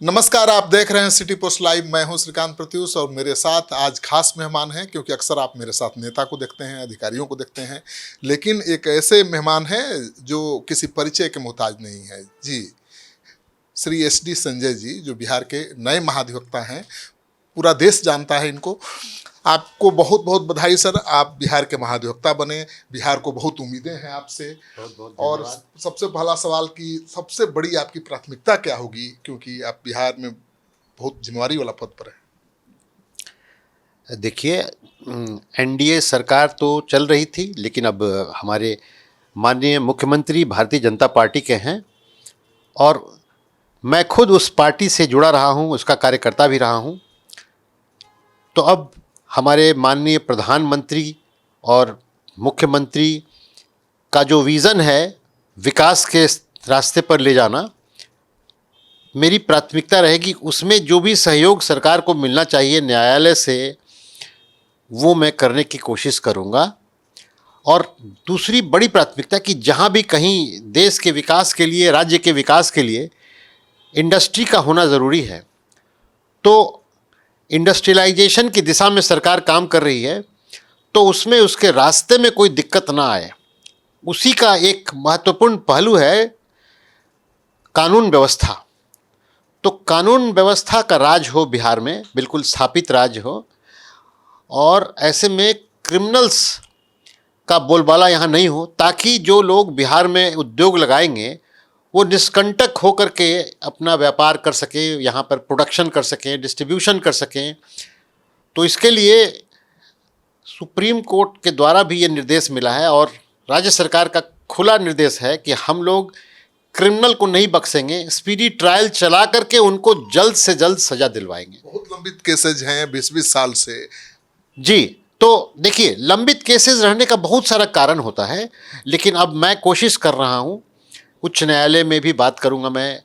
नमस्कार, आप देख रहे हैं सिटी पोस्ट लाइव। मैं हूं श्रीकांत प्रत्यूष और मेरे साथ आज खास मेहमान हैं, क्योंकि अक्सर आप मेरे साथ नेता को देखते हैं, अधिकारियों को देखते हैं, लेकिन एक ऐसे मेहमान हैं जो किसी परिचय के मोहताज नहीं है। जी, श्री SD संजय जी, जो बिहार के नए महाधिवक्ता हैं। पूरा देश जानता है इनको। आपको बहुत बहुत बधाई सर, आप बिहार के महाधिवक्ता बने। बिहार को बहुत उम्मीदें हैं आपसे। बहुत बहुत और धन्यवाद। सबसे पहला सवाल कि सबसे बड़ी आपकी प्राथमिकता क्या होगी, क्योंकि आप बिहार में बहुत जिम्मेवारी वाला पद पर है। देखिए, NDA सरकार तो चल रही थी, लेकिन अब हमारे माननीय मुख्यमंत्री भारतीय जनता पार्टी के हैं और मैं खुद उस पार्टी से जुड़ा रहा हूं, उसका कार्यकर्ता भी रहा हूं। तो अब हमारे माननीय प्रधानमंत्री और मुख्यमंत्री का जो विज़न है विकास के रास्ते पर ले जाना, मेरी प्राथमिकता रहेगी। उसमें जो भी सहयोग सरकार को मिलना चाहिए न्यायालय से, वो मैं करने की कोशिश करूँगा। और दूसरी बड़ी प्राथमिकता कि जहाँ भी कहीं देश के विकास के लिए, राज्य के विकास के लिए इंडस्ट्री का होना ज़रूरी है, तो इंडस्ट्रियलाइजेशन की दिशा में सरकार काम कर रही है, तो उसमें उसके रास्ते में कोई दिक्कत ना आए, उसी का एक महत्वपूर्ण पहलू है कानून व्यवस्था। तो कानून व्यवस्था का राज हो बिहार में, बिल्कुल स्थापित राज हो, और ऐसे में क्रिमिनल्स का बोलबाला यहाँ नहीं हो, ताकि जो लोग बिहार में उद्योग लगाएंगे वो निष्कंटक होकर के अपना व्यापार कर सकें, यहाँ पर प्रोडक्शन कर सकें, डिस्ट्रीब्यूशन कर सकें। तो इसके लिए सुप्रीम कोर्ट के द्वारा भी ये निर्देश मिला है और राज्य सरकार का खुला निर्देश है कि हम लोग क्रिमिनल को नहीं बख्शेंगे, स्पीडी ट्रायल चला करके उनको जल्द से जल्द सजा दिलवाएंगे। बहुत लंबित केसेज हैं 20-20 साल से। जी, तो देखिए, लंबित केसेस रहने का बहुत सारा कारण होता है, लेकिन अब मैं कोशिश कर रहा हूँ, उच्च न्यायालय में भी बात करूँगा मैं,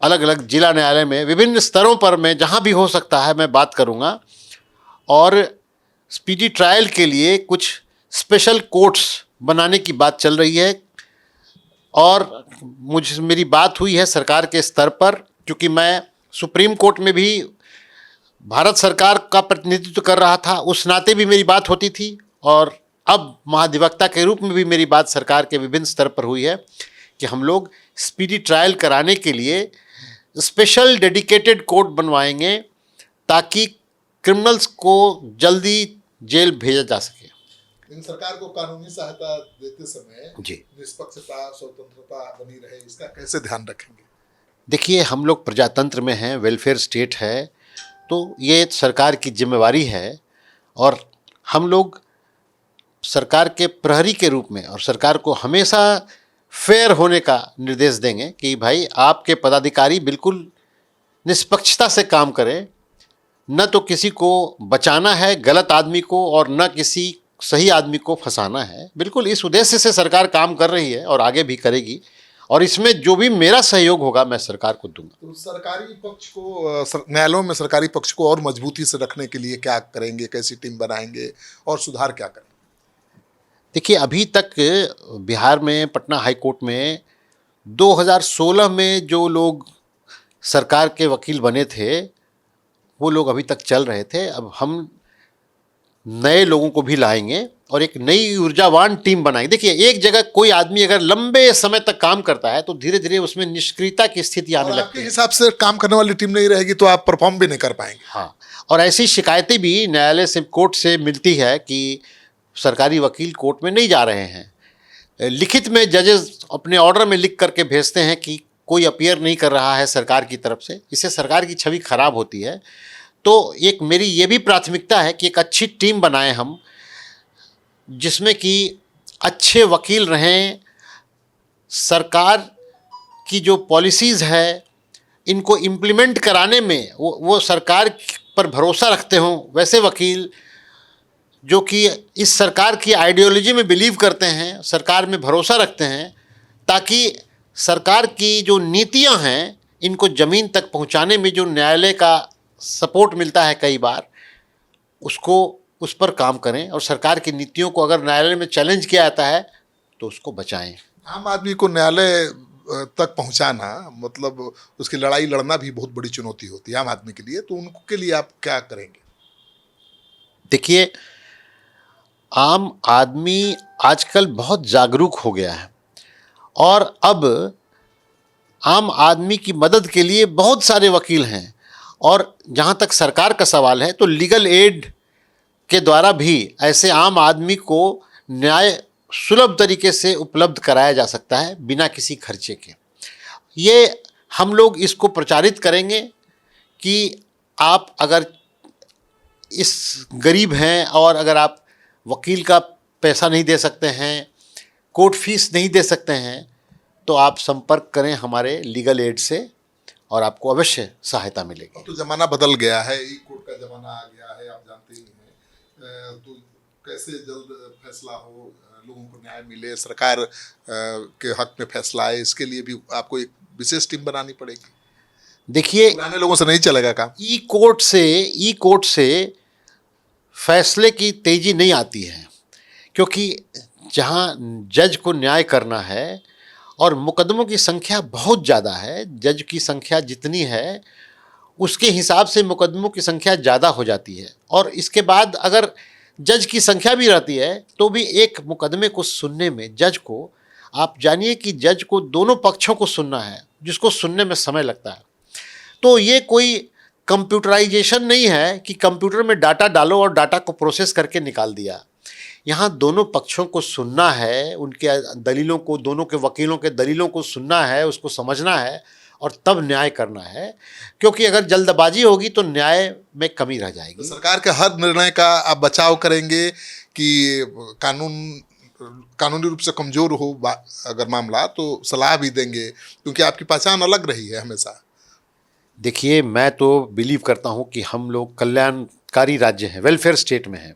अलग अलग जिला न्यायालय में, विभिन्न स्तरों पर मैं जहाँ भी हो सकता है मैं बात करूँगा। और स्पीडी ट्रायल के लिए कुछ स्पेशल कोर्ट्स बनाने की बात चल रही है और मेरी बात हुई है सरकार के स्तर पर, क्योंकि मैं सुप्रीम कोर्ट में भी भारत सरकार का प्रतिनिधित्व कर रहा था, उस नाते भी मेरी बात होती थी, और अब महाधिवक्ता के रूप में भी मेरी बात सरकार के विभिन्न स्तर पर हुई है कि हम लोग स्पीडी ट्रायल कराने के लिए स्पेशल डेडिकेटेड कोर्ट बनवाएंगे, ताकि क्रिमिनल्स को जल्दी जेल भेजा जा सके। इन सरकार को कानूनी सहायता देते समय जी, निष्पक्षता, स्वतंत्रता बनी रहे, इसका कैसे ध्यान रखेंगे? देखिए, हम लोग प्रजातंत्र में हैं, वेलफेयर स्टेट है, तो ये सरकार की जिम्मेवारी है और हम लोग सरकार के प्रहरी के रूप में और सरकार को हमेशा फेयर होने का निर्देश देंगे कि भाई आपके पदाधिकारी बिल्कुल निष्पक्षता से काम करें, न तो किसी को बचाना है गलत आदमी को और न किसी सही आदमी को फंसाना है। बिल्कुल इस उद्देश्य से सरकार काम कर रही है और आगे भी करेगी, और इसमें जो भी मेरा सहयोग होगा मैं सरकार को दूंगा। तो सरकारी पक्ष को, न्यायालयों में सरकारी पक्ष को और मजबूती से रखने के लिए क्या करेंगे, कैसी टीम बनाएंगे और सुधार क्या करेंगे? देखिए, अभी तक बिहार में पटना हाई कोर्ट में 2016 में जो लोग सरकार के वकील बने थे वो लोग अभी तक चल रहे थे। अब हम नए लोगों को भी लाएंगे और एक नई ऊर्जावान टीम बनाएंगे। देखिए, एक जगह कोई आदमी अगर लंबे समय तक काम करता है तो धीरे धीरे उसमें निष्क्रियता की स्थिति आने लगती है। आपके हिसाब से काम करने वाली टीम नहीं रहेगी तो आप परफॉर्म भी नहीं कर पाएंगे। हाँ, और ऐसी शिकायतें भी न्यायालय से, कोर्ट से मिलती है कि सरकारी वकील कोर्ट में नहीं जा रहे हैं। लिखित में जजेस अपने ऑर्डर में लिख करके भेजते हैं कि कोई अपीयर नहीं कर रहा है सरकार की तरफ से, इससे सरकार की छवि खराब होती है। तो एक मेरी ये भी प्राथमिकता है कि एक अच्छी टीम बनाएं हम, जिसमें कि अच्छे वकील रहें, सरकार की जो पॉलिसीज़ है इनको इम्प्लीमेंट कराने में वो सरकार पर भरोसा रखते हों, वैसे वकील जो कि इस सरकार की आइडियोलॉजी में बिलीव करते हैं, सरकार में भरोसा रखते हैं, ताकि सरकार की जो नीतियां हैं इनको ज़मीन तक पहुंचाने में जो न्यायालय का सपोर्ट मिलता है कई बार, उसको उस पर काम करें, और सरकार की नीतियों को अगर न्यायालय में चैलेंज किया जाता है तो उसको बचाएं। आम आदमी को न्यायालय तक पहुंचाना, मतलब उसकी लड़ाई लड़ना भी बहुत बड़ी चुनौती होती है आम आदमी के लिए, तो उनके लिए आप क्या करेंगे? देखिए, आम आदमी आजकल बहुत जागरूक हो गया है और अब आम आदमी की मदद के लिए बहुत सारे वकील हैं। और जहाँ तक सरकार का सवाल है तो लीगल एड के द्वारा भी ऐसे आम आदमी को न्याय सुलभ तरीके से उपलब्ध कराया जा सकता है बिना किसी खर्चे के। ये हम लोग इसको प्रचारित करेंगे कि आप अगर इस गरीब हैं और अगर आप वकील का पैसा नहीं दे सकते हैं, कोर्ट फीस नहीं दे सकते हैं, तो आप संपर्क करें हमारे लीगल एड से और आपको अवश्य सहायता मिलेगी। अब तो ज़माना बदल गया है, ई कोर्ट का ज़माना आ गया है, आप जानते ही हैं। तो कैसे जल्द फैसला हो, लोगों को न्याय मिले, सरकार के हक में फैसला आए, इसके लिए भी आपको एक विशेष टीम बनानी पड़ेगी। देखिए, पुराने लोगों से नहीं चलेगा काम। ई कोर्ट से फैसले की तेजी नहीं आती है, क्योंकि जहाँ जज को न्याय करना है और मुकदमों की संख्या बहुत ज़्यादा है, जज की संख्या जितनी है उसके हिसाब से मुकदमों की संख्या ज़्यादा हो जाती है। और इसके बाद अगर जज की संख्या भी रहती है तो भी एक मुकदमे को सुनने में जज को, आप जानिए कि जज को दोनों पक्षों को सुनना है, जिसको सुनने में समय लगता है। तो ये कोई कंप्यूटराइजेशन नहीं है कि कंप्यूटर में डाटा डालो और डाटा को प्रोसेस करके निकाल दिया। यहाँ दोनों पक्षों को सुनना है, उनके दलीलों को, दोनों के वकीलों के दलीलों को सुनना है, उसको समझना है और तब न्याय करना है, क्योंकि अगर जल्दबाजी होगी तो न्याय में कमी रह तो जाएगी। सरकार के हर निर्णय का आप बचाव करेंगे कि कानूनी रूप से कमज़ोर हो अगर मामला, तो सलाह भी देंगे, क्योंकि आपकी पहचान अलग रही है हमेशा। देखिए, मैं तो बिलीव करता हूँ कि हम लोग कल्याणकारी राज्य हैं, वेलफेयर स्टेट में हैं,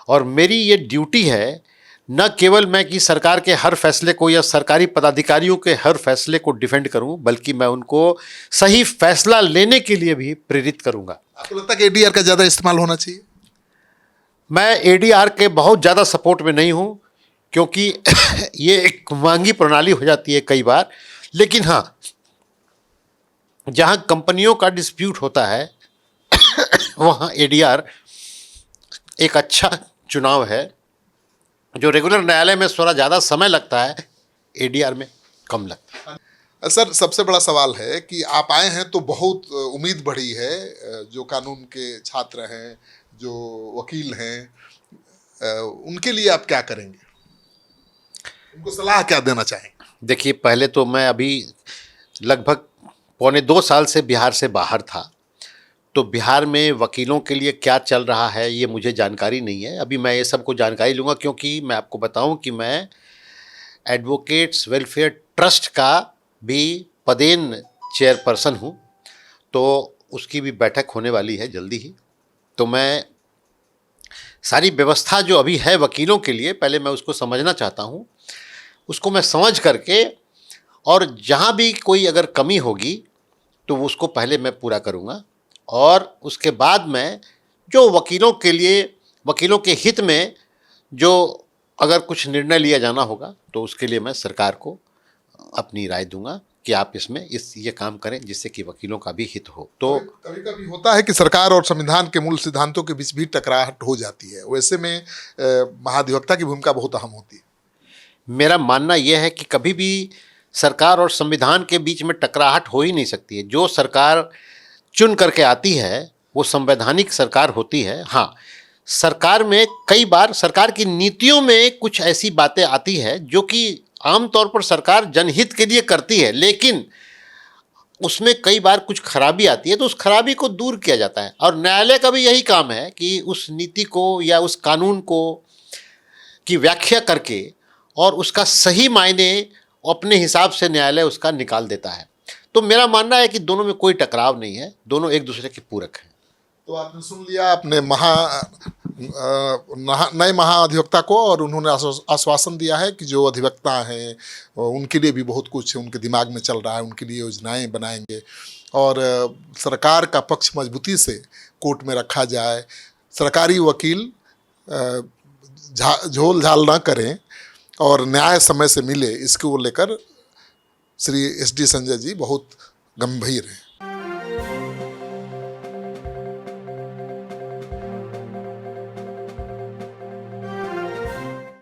और मेरी ये ड्यूटी है न केवल मैं कि सरकार के हर फैसले को या सरकारी पदाधिकारियों के हर फैसले को डिफेंड करूं, बल्कि मैं उनको सही फैसला लेने के लिए भी प्रेरित करूंगा। आपको लगता है कि एडीआर का ज़्यादा इस्तेमाल होना चाहिए? मैं एडीआर के बहुत ज़्यादा सपोर्ट में नहीं हूं, क्योंकि ये एक महंगी प्रणाली हो जाती है कई बार। लेकिन हाँ, जहां कंपनियों का डिस्प्यूट होता है वहां एडीआर एक अच्छा चुनाव है। जो रेगुलर न्यायालय में थोड़ा ज़्यादा समय लगता है, एडीआर में कम लगता है। सर, सबसे बड़ा सवाल है कि आप आए हैं तो बहुत उम्मीद बढ़ी है, जो कानून के छात्र हैं, जो वकील हैं, उनके लिए आप क्या करेंगे? उनको सलाह क्या देना चाहेंगे? देखिए, पहले तो मैं अभी लगभग पौने 2 साल से बिहार से बाहर था, तो बिहार में वकीलों के लिए क्या चल रहा है ये मुझे जानकारी नहीं है। अभी मैं ये सबको जानकारी लूँगा, क्योंकि मैं आपको बताऊं कि मैं एडवोकेट्स वेलफेयर ट्रस्ट का भी पदेन चेयरपर्सन हूँ, तो उसकी भी बैठक होने वाली है जल्दी ही। तो मैं सारी व्यवस्था जो अभी है वकीलों के लिए, पहले मैं उसको समझना चाहता हूँ, उसको मैं समझ करके, और जहाँ भी कोई अगर कमी होगी तो उसको पहले मैं पूरा करूँगा, और उसके बाद मैं जो वकीलों के लिए, वकीलों के हित में जो अगर कुछ निर्णय लिया जाना होगा तो उसके लिए मैं सरकार को अपनी राय दूंगा कि आप इसमें ये काम करें जिससे कि वकीलों का भी हित हो। तो कभी कभी होता है कि सरकार और संविधान के मूल सिद्धांतों के बीच भी टकराहट हो जाती है, वैसे में महाधिवक्ता की भूमिका बहुत अहम होती है। मेरा मानना यह है कि कभी भी सरकार और संविधान के बीच में टकराहट हो ही नहीं सकती है। जो सरकार चुन करके आती है वो संवैधानिक सरकार होती है। हाँ, सरकार में कई बार सरकार की नीतियों में कुछ ऐसी बातें आती है जो कि आमतौर पर सरकार जनहित के लिए करती है, लेकिन उसमें कई बार कुछ खराबी आती है, तो उस खराबी को दूर किया जाता है। और न्यायालय का भी यही काम है कि उस नीति को या उस कानून को की व्याख्या करके और उसका सही मायने अपने हिसाब से न्यायालय उसका निकाल देता है। तो मेरा मानना है कि दोनों में कोई टकराव नहीं है, दोनों एक दूसरे के पूरक हैं। तो आपने सुन लिया अपने नए महाधिवक्ता को, और उन्होंने आश्वासन दिया है कि जो अधिवक्ता हैं उनके लिए भी बहुत कुछ उनके दिमाग में चल रहा है, उनके लिए योजनाएं बनाएंगे, और सरकार का पक्ष मजबूती से कोर्ट में रखा जाए, सरकारी वकील झोल झाल ना करें और न्याय समय से मिले, इसको लेकर श्री SD संजय जी बहुत गंभीर हैं।